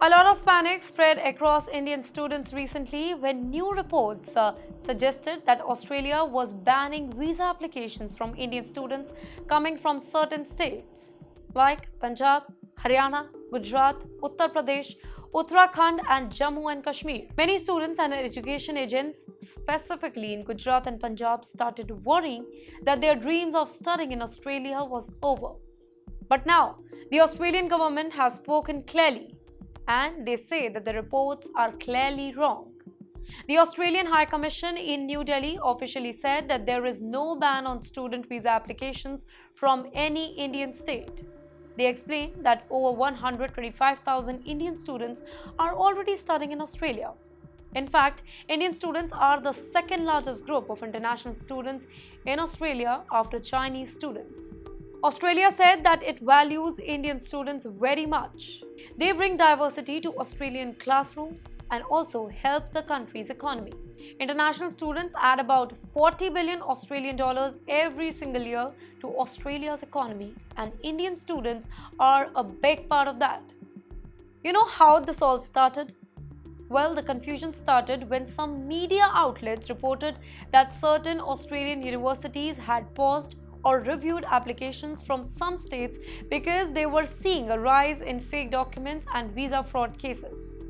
A lot of panic spread across Indian students recently when new reports suggested that Australia was banning visa applications from Indian students coming from certain states like Punjab, Haryana, Gujarat, Uttar Pradesh, Uttarakhand, and Jammu and Kashmir. Many students and education agents, specifically in Gujarat and Punjab, started worrying that their dreams of studying in Australia was over. But now, the Australian government has spoken clearly, and they say that the reports are clearly wrong. The Australian High Commission in New Delhi officially said that there is no ban on student visa applications from any Indian state. They explained that over 125,000 Indian students are already studying in Australia. In fact, Indian students are the second largest group of international students in Australia after Chinese students. Australia said that it values Indian students very much. They bring diversity to Australian classrooms and also help the country's economy. International students add about 40 billion Australian dollars every single year to Australia's economy, and Indian students are a big part of that. You know how this all started? Well, the confusion started when some media outlets reported that certain Australian universities had paused or reviewed applications from some states because they were seeing a rise in fake documents and visa fraud cases.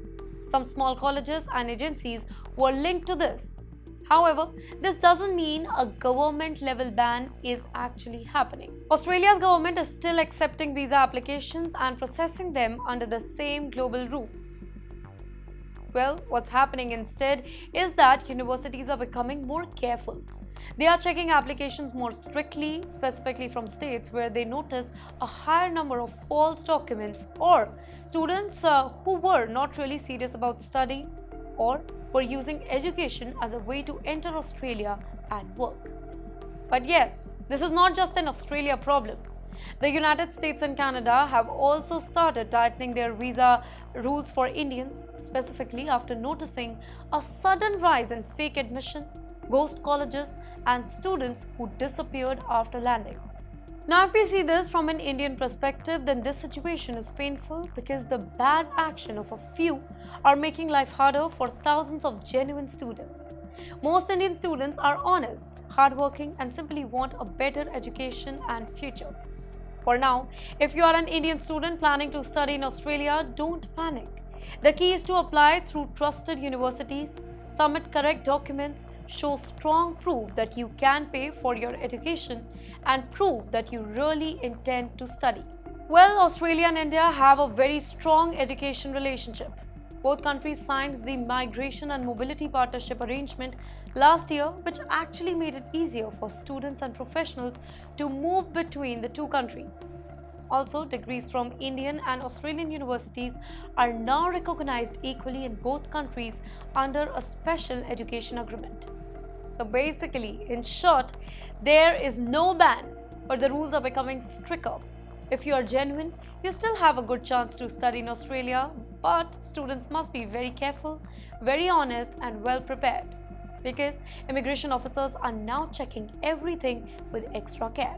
Some small colleges and agencies were linked to this. However, this doesn't mean a government-level ban is actually happening. Australia's government is still accepting visa applications and processing them under the same global rules. Well, what's happening instead is that universities are becoming more careful. They are checking applications more strictly, specifically from states where they notice a higher number of false documents or students who were not really serious about studying or were using education as a way to enter Australia and work. But yes, this is not just an Australia problem. The United States and Canada have also started tightening their visa rules for Indians, specifically after noticing a sudden rise in fake admission, ghost colleges, and students who disappeared after landing. Now, if we see this from an Indian perspective, then this situation is painful because the bad action of a few are making life harder for thousands of genuine students. Most Indian students are honest, hardworking, and simply want a better education and future. For now, if you are an Indian student planning to study in Australia, don't panic. The key is to apply through trusted universities, submit correct documents, show strong proof that you can pay for your education, and prove that you really intend to study. Well, Australia and India have a very strong education relationship. Both countries signed the Migration and Mobility Partnership Arrangement last year, which actually made it easier for students and professionals to move between the two countries. Also, degrees from Indian and Australian universities are now recognized equally in both countries under a special education agreement. So basically, in short, there is no ban, but the rules are becoming stricter. If you are genuine, you still have a good chance to study in Australia, but students must be very careful, very honest, and well prepared, because immigration officers are now checking everything with extra care.